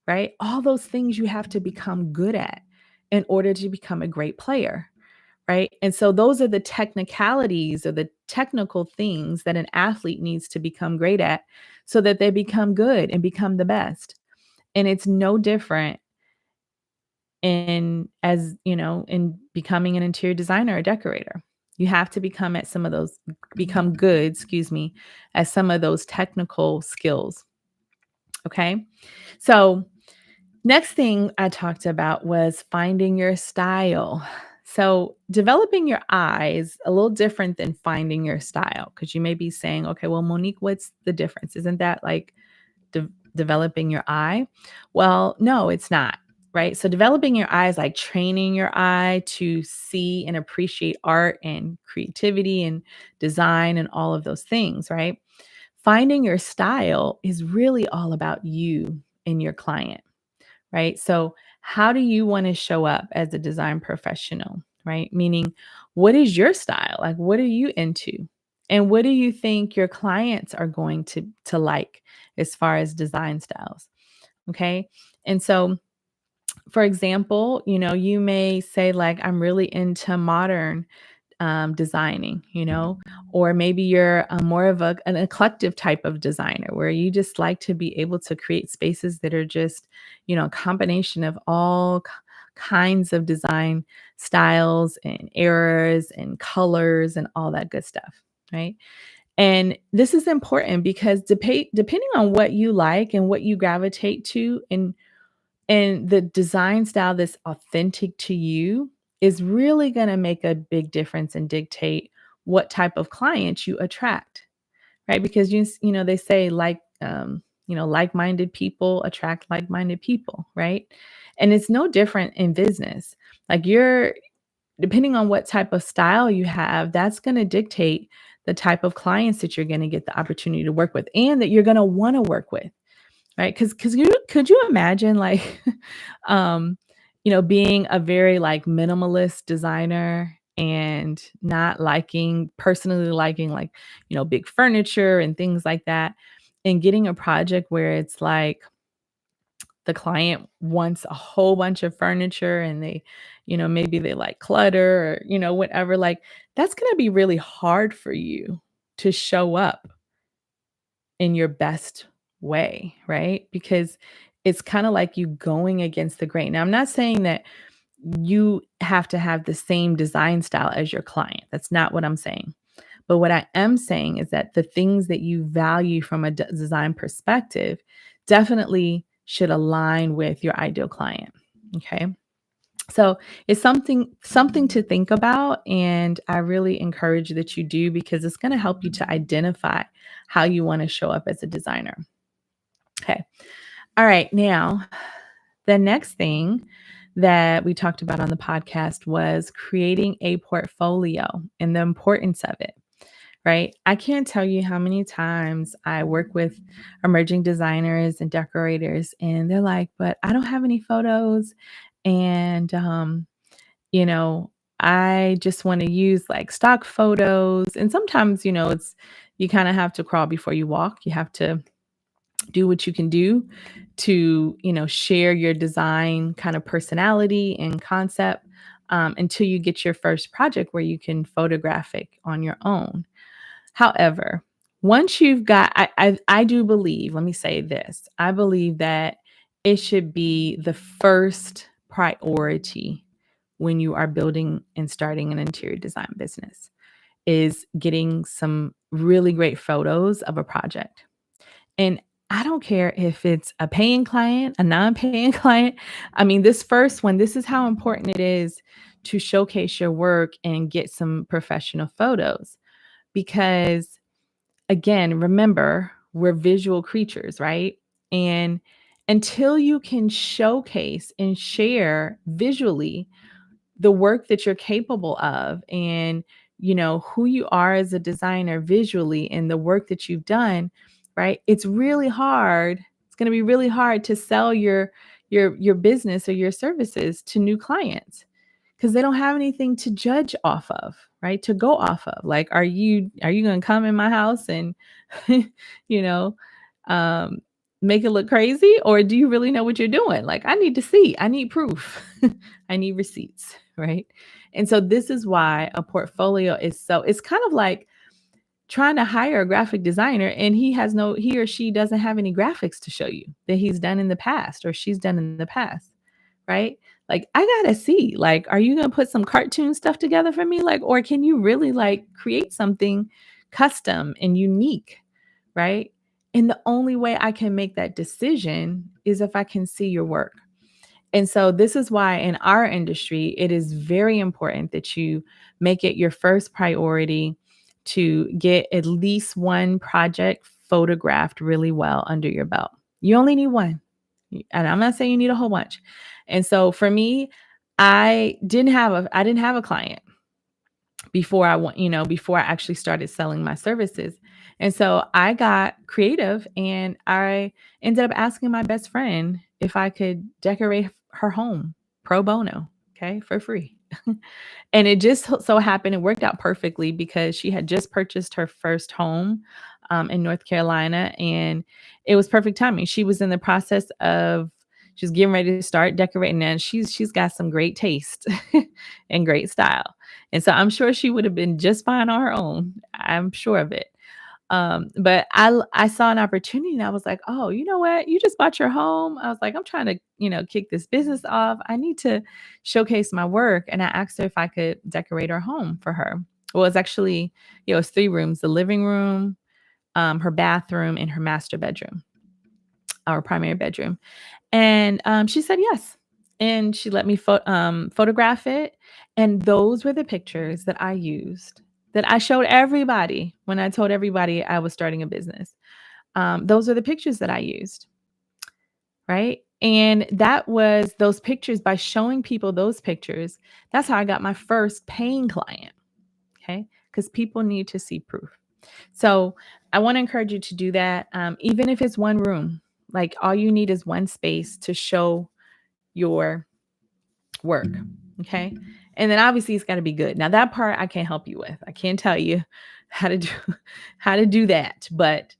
right? All those things you have to become good at in order to become a great player, right? And so those are the technicalities or the technical things that an athlete needs to become great at so that they become good and become the best. And it's no different in becoming an interior designer or decorator. You have to become good, excuse me, at some of those technical skills. Okay. So next thing I talked about was finding your style. So, developing your eye is a little different than finding your style because you may be saying, okay, well, Monique, what's the difference? Isn't that like developing your eye? Well, no, it's not. Right. So, developing your eye is like training your eye to see and appreciate art and creativity and design and all of those things. Right. Finding your style is really all about you and your client, right? So, how do you want to show up as a design professional, right? Meaning, what is your style? Like, what are you into? And what do you think your clients are going to like as far as design styles? Okay. And so, for example, you may say, like, I'm really into modern designing, or maybe you're more of an eclectic type of designer where you just like to be able to create spaces that are just, a combination of all kinds of design styles and eras and colors and all that good stuff. Right. And this is important because depending on what you like and what you gravitate to and the design style that's authentic to you is really going to make a big difference and dictate what type of clients you attract, right? Because they say like-minded people attract like-minded people, right? And it's no different in business. Like you're depending on what type of style you have, that's going to dictate the type of clients that you're going to get the opportunity to work with and that you're going to want to work with. Right? Because you could you imagine, like, um, being a very, like, minimalist designer and not personally liking, like, big furniture and things like that, and getting a project where it's like the client wants a whole bunch of furniture and maybe they like clutter or, whatever, like that's going to be really hard for you to show up in your best way, right? Because it's kind of like you going against the grain. Now, I'm not saying that you have to have the same design style as your client. That's not what I'm saying. But what I am saying is that the things that you value from a design perspective definitely should align with your ideal client. Okay. So it's something to think about. And I really encourage that you do because it's going to help you to identify how you want to show up as a designer. Okay. All right. Now, the next thing that we talked about on the podcast was creating a portfolio and the importance of it, right? I can't tell you how many times I work with emerging designers and decorators, and they're like, but I don't have any photos. And, you know, I just want to use like stock photos. And sometimes, you kind of have to crawl before you walk. You have to do what you can do to, share your design kind of personality and concept until you get your first project where you can photograph it on your own. However, once you've got, I do believe, let me say this, I believe that it should be the first priority when you are building and starting an interior design business is getting some really great photos of a project. And I don't care if it's a paying client, a non-paying client. I mean, this first one, this is how important it is to showcase your work and get some professional photos. Because again, remember, we're visual creatures, right? And until you can showcase and share visually the work that you're capable of and who you are as a designer visually and the work that you've done, right? It's really hard. It's going to be really hard to sell your business or your services to new clients because they don't have anything to judge off of, right? To go off of. Like, are you going to come in my house and you know um make it look crazy, or do you really know what you're doing? Like, I need to see. I need proof. I need receipts, right? And so this is why a portfolio is it's kind of like trying to hire a graphic designer and he or she doesn't have any graphics to show you that he's done in the past or she's done in the past, right? Like, I gotta see, like, are you gonna put some cartoon stuff together for me? Like, or can you really like create something custom and unique, right? And the only way I can make that decision is if I can see your work. And so this is why in our industry, it is very important that you make it your first priority to get at least one project photographed really well under your belt. You only need one. And I'm not saying you need a whole bunch. And so for me, I didn't have a client before I actually started selling my services. And so I got creative and I ended up asking my best friend if I could decorate her home pro bono, okay, for free. And it just so happened it worked out perfectly because she had just purchased her first home in North Carolina, and it was perfect timing. She was in the process of she's getting ready to start decorating, and she's got some great taste and great style. And so I'm sure she would have been just fine on her own. I'm sure of it. But I saw an opportunity and I was like, oh, you know what? You just bought your home. I was like, I'm trying to, kick this business off. I need to showcase my work. And I asked her if I could decorate her home for her. Well, it's actually, it's 3 rooms, the living room, her bathroom, and her master bedroom, our primary bedroom. And she said yes. And she let me photograph it. And those were the pictures that I used, that I showed everybody when I told everybody I was starting a business. Those are the pictures that I used. Right. And that was those pictures. By showing people those pictures, that's how I got my first paying client. Okay. Because people need to see proof. So I want to encourage you to do that. Even if it's one room, like all you need is one space to show your work. Okay. And then obviously it's got to be good. Now that part I can't help you with. I can't tell you how to do that, but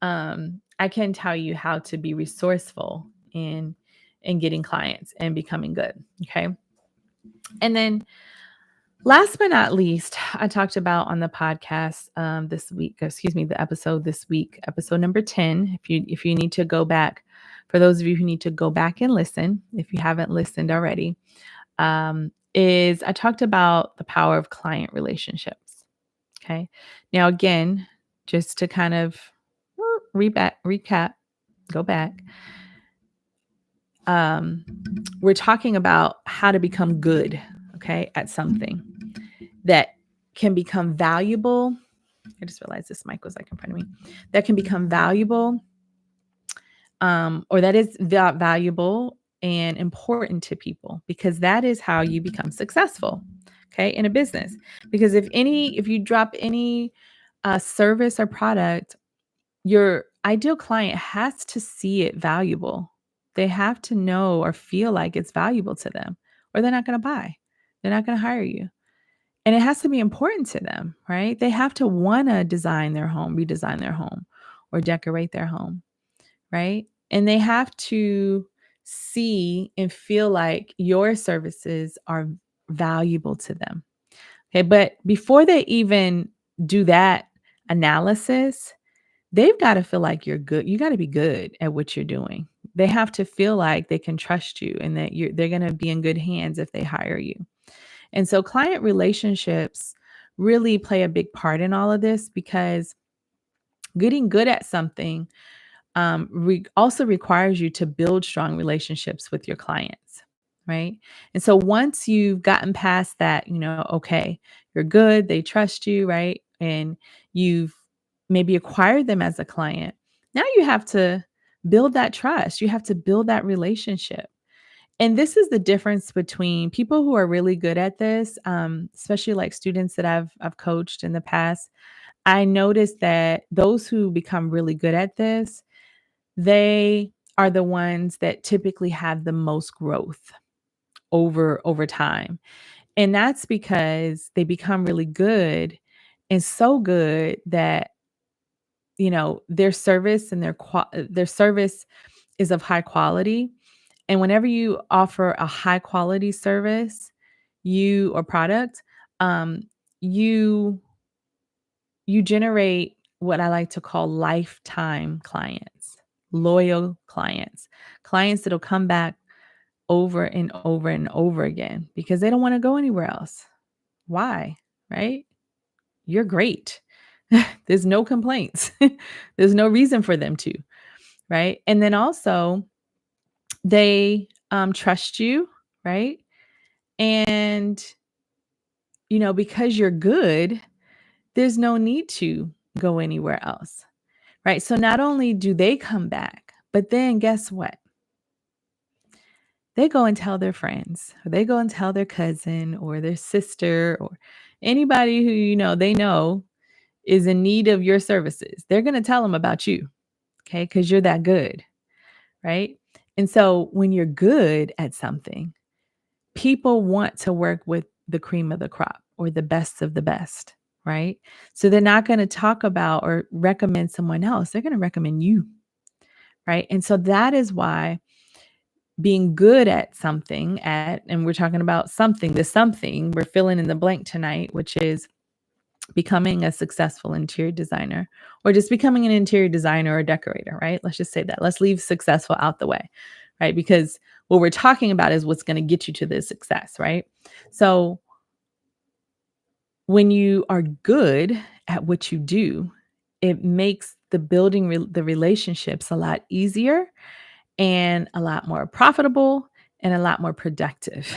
I can tell you how to be resourceful in and getting clients and becoming good. Okay. And then last but not least, I talked about on the podcast this week, excuse me, the episode this week, episode number 10. If you need to go back, for those of you who need to go back and listen, if you haven't listened already, is I talked about the power of client relationships. Okay. Now, again, just to kind of recap, go back. We're talking about how to become good, okay, at something that can become valuable. I just realized this mic was like in front of me. That can become valuable, or that is valuable and important to people, because that is how you become successful, okay, in a business. Because if you drop any service or product, your ideal client has to see it valuable. They have to know or feel like it's valuable to them, or they're not going to buy. They're not going to hire you. And it has to be important to them, right? They have to want to redesign their home, or decorate their home, right? And they have to see and feel like your services are valuable to them. Okay. But before they even do that analysis, they've got to feel like you're good. You got to be good at what you're doing. They have to feel like they can trust you and that they're going to be in good hands if they hire you. And so client relationships really play a big part in all of this, because getting good at something also requires you to build strong relationships with your clients, right? And so once you've gotten past that, okay, you're good, they trust you, right? And you've maybe acquired them as a client. Now you have to build that trust. You have to build that relationship. And this is the difference between people who are really good at this, especially like students that I've coached in the past. I noticed that those who become really good at this, they are the ones that typically have the most growth over time. And that's because they become really good, and so good that their service is of high quality. And whenever you offer a high quality service, or product, um, you you generate what I like to call lifetime clients, loyal clients, clients that'll come back over and over and over again because they don't want to go anywhere else. Why? Right? You're great. There's no complaints. There's no reason for them to, right? And then also they trust you, right? And because you're good, there's no need to go anywhere else, right? So not only do they come back, but then guess what? They go and tell their friends, or they go and tell their cousin or their sister or anybody who they know is in need of your services. They're going to tell them about you, okay? Because you're that good, right? And so when you're good at something, people want to work with the cream of the crop or the best of the best, right? So they're not going to talk about or recommend someone else. They're going to recommend you, right? And so that is why being good at something and we're talking about something, we're filling in the blank tonight, which is becoming a successful interior designer, or just becoming an interior designer or decorator, right? Let's just say that. Let's leave successful out the way, right? Because what we're talking about is what's going to get you to this success, right? So when you are good at what you do, it makes the the relationships a lot easier and a lot more profitable and a lot more productive,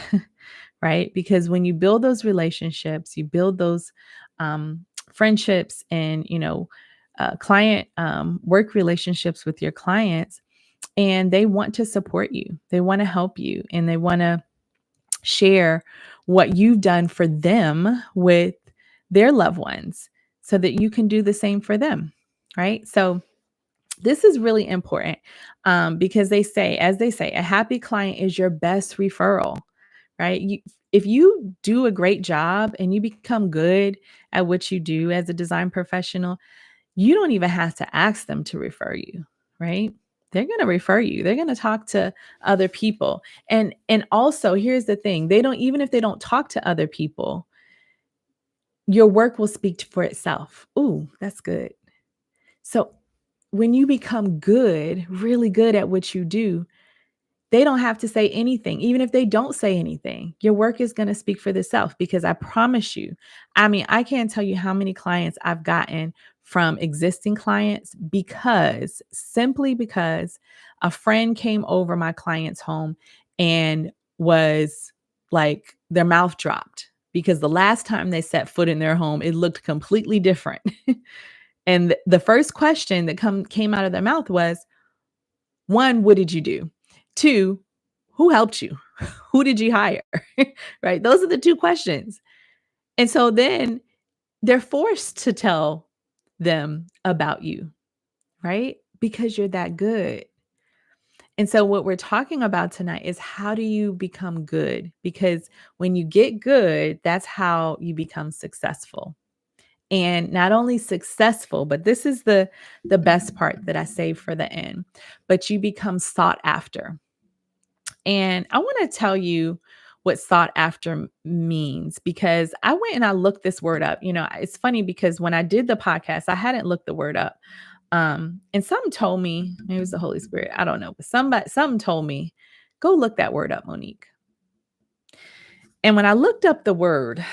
right? Because when you build those relationships, you build those friendships and, client work relationships with your clients, and they want to support you. They want to help you, and they want to share what you've done for them with their loved ones so that you can do the same for them, right? So this is really important, because as they say, a happy client is your best referral, right? If you do a great job and you become good at what you do as a design professional, you don't even have to ask them to refer you, right? they're going to refer you. They're going to talk to other people. And also, here's the thing. They don't even if they don't talk to other people, your work will speak for itself. Ooh, that's good. So, when you become good, really good at what you do, they don't have to say anything. Even if they don't say anything, your work is going to speak for itself because I promise you, I mean, I can't tell you how many clients I've gotten from existing clients because simply because a friend came over my client's home and was like their mouth dropped because the last time they set foot in their home, it looked completely different. And the first question that came out of their mouth was, one, what did you do? Two, who helped you? Who did you hire? Right? Those are the two questions. And so then they're forced to tell them about you, right? Because you're that good. And so what we're talking about tonight is how do you become good? Because when you get good, that's how you become successful. And not only successful, but this is the best part that I save for the end, but you become sought after. And I want to tell you what sought after means because I went and I looked this word up. You know, it's funny because when I did the podcast, I hadn't looked the word up. And some told me, maybe it was the Holy Spirit, I don't know, but something told me, go look that word up, Monique. And when I looked up the word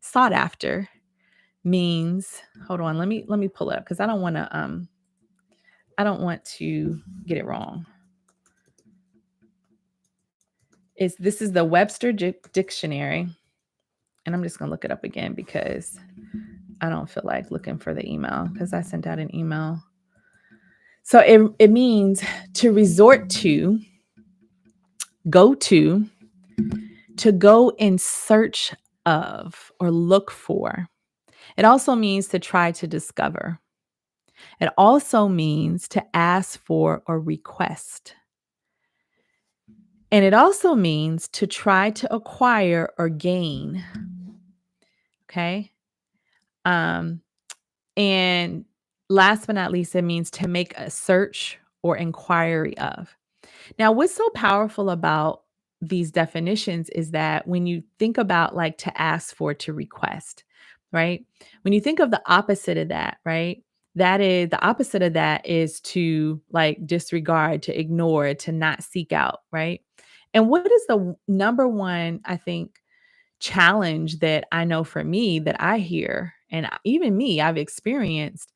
sought after means, hold on, let me pull it up because I don't want to get it wrong. This is the Webster Dictionary. And I'm just going to look it up again because I don't feel like looking for the email because I sent out an email. So it means to resort to, go to go in search of or look for. It also means to try to discover. It also means to ask for or request. And it also means to try to acquire or gain. Okay. And last but not least, it means to make a search or inquiry of. Now, what's so powerful about these definitions is that when you think about like to ask for, to request, right? When you think of the opposite of that, right? That is the opposite of that is to like disregard, to ignore, to not seek out, right? And what is the number one, I think, challenge that I know for me that I hear, and even me, I've experienced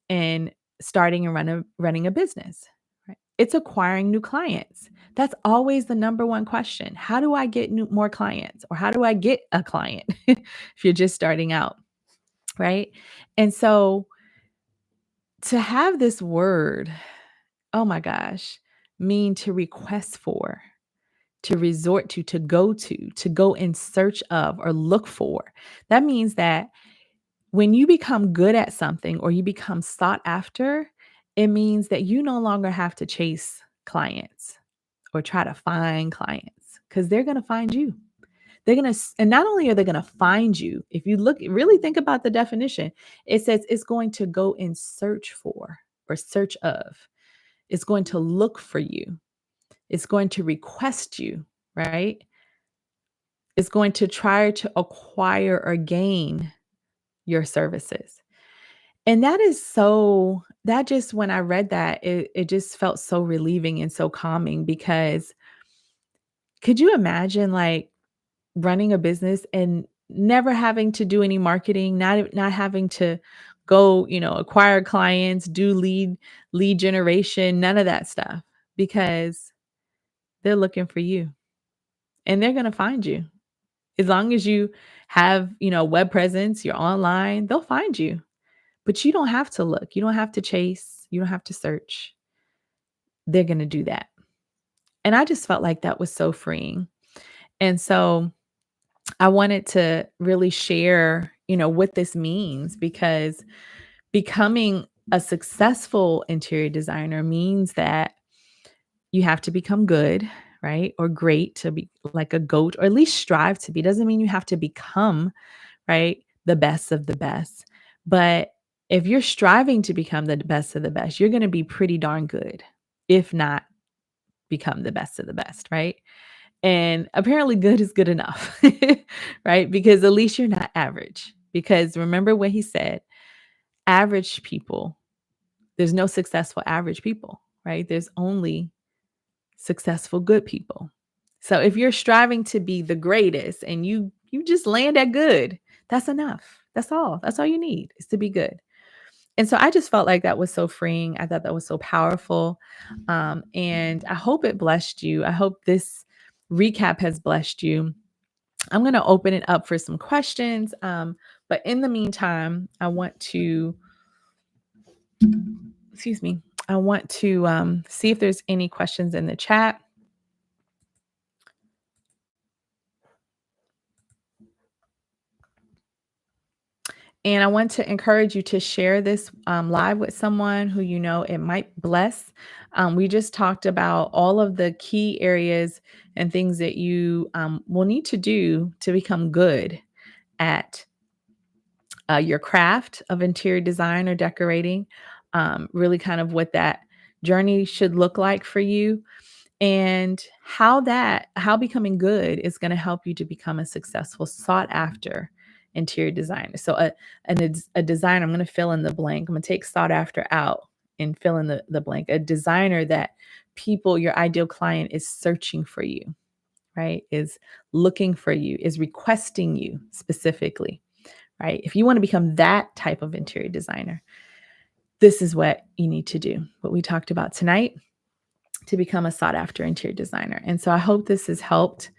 in starting and running a business, right? It's acquiring new clients. That's always the number one question. How do I get more clients? Or how do I get a client if you're just starting out, right? And so to have this word, oh my gosh, mean to request for, to resort to go in search of or look for. That means that when you become good at something or you become sought after, it means that you no longer have to chase clients or try to find clients because they're going to find you. They're going to, and not only are they going to find you, if you look, really think about the definition, it says it's going to go in search for or search of. It's going to look for you. It's going to request you, right? It's going to try to acquire or gain your services. And that is so, that just, when I read that, it just felt so relieving and so calming because could you imagine like running a business and never having to do any marketing, not having to go, acquire clients, do lead generation, none of that stuff because they're looking for you and they're going to find you. As long as you have, web presence, you're online, they'll find you. But you don't have to look. You don't have to chase. You don't have to search. They're going to do that. And I just felt like that was so freeing. And so I wanted to really share, what this means because becoming a successful interior designer means that you have to become good, right? Or great, to be like a GOAT, or at least strive to be. Doesn't mean you have to become, right, the best of the best. But If you're striving to become the best of the best, you're going to be pretty darn good, if not become the best of the best, right? And apparently good is good enough, right? Because at least you're not average. Because remember what he said, average people, there's no successful average people, right? There's only successful good people. So if you're striving to be the greatest and you just land at good, that's enough. That's all. That's all you need is to be good. And so I just felt like that was so freeing. I thought that was so powerful. And I hope it blessed you. I hope this recap has blessed you. I'm going to open it up for some questions. But in the meantime, excuse me, I want to see if there's any questions in the chat. And I want to encourage you to share this live with someone who you know it might bless. We just talked about all of the key areas and things that you will need to do to become good at your craft of interior design or decorating, really kind of what that journey should look like for you and how becoming good is going to help you to become a successful sought after interior designer. So a designer, I'm going to fill in the blank. I'm going to take sought after out and fill in the blank. A designer that people, your ideal client is searching for you, right? Is looking for you, is requesting you specifically, right? If you want to become that type of interior designer, this is what you need to do. What we talked about tonight to become a sought after interior designer. And so I hope this has helped.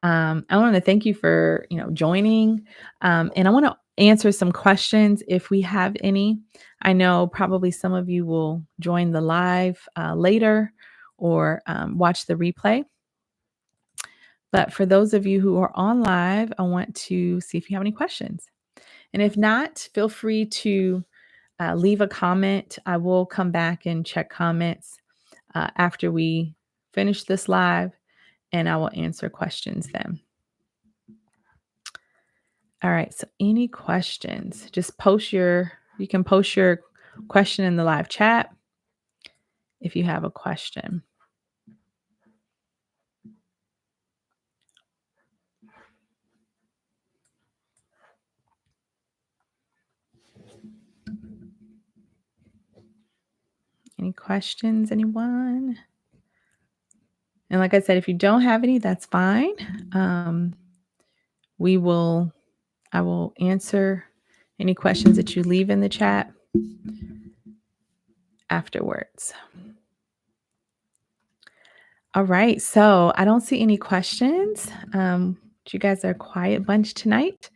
I want to thank you for, joining. And I want to answer some questions if we have any. I know probably some of you will join the live later or watch the replay. But for those of you who are on live, I want to see if you have any questions. And if not, feel free to leave a comment. I will come back and check comments after we finish this live, and I will answer questions then. All right. So any questions, just you can post your question in the live chat if you have a question. Any questions, anyone? And like I said, if you don't have any, that's fine. I will answer any questions that you leave in the chat afterwards. All right. So I don't see any questions. You guys are a quiet bunch tonight.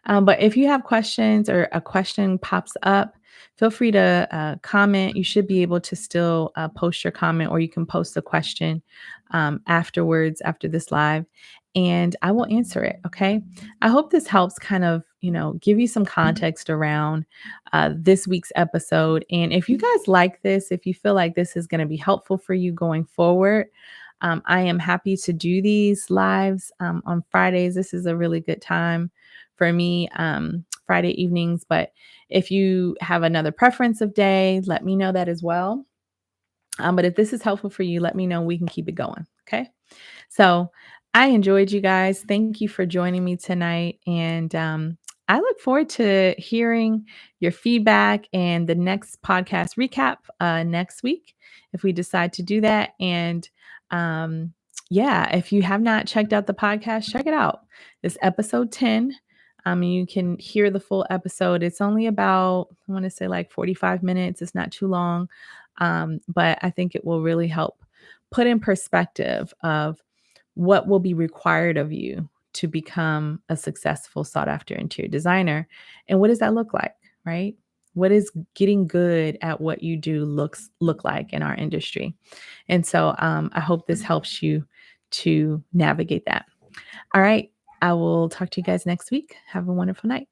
But if you have questions or a question pops up, feel free to comment. You should be able to still post your comment, or you can post a question afterwards, after this live, and I will answer it. Okay. I hope this helps kind of, give you some context around this week's episode. And if you guys like this, if you feel like this is going to be helpful for you going forward, I am happy to do these lives on Fridays. This is a really good time for me, Friday evenings. But if you have another preference of day, let me know that as well. But if this is helpful for you, let me know. We can keep it going. Okay. So I enjoyed you guys. Thank you for joining me tonight. And I look forward to hearing your feedback and the next podcast recap next week if we decide to do that. And if you have not checked out the podcast, check it out. It's episode 10. You can hear the full episode. It's only about, I want to say like 45 minutes. It's not too long. But I think it will really help put in perspective of what will be required of you to become a successful sought after interior designer. And what does that look like, right? What is getting good at what you do look like in our industry? And so I hope this helps you to navigate that. All right. I will talk to you guys next week. Have a wonderful night.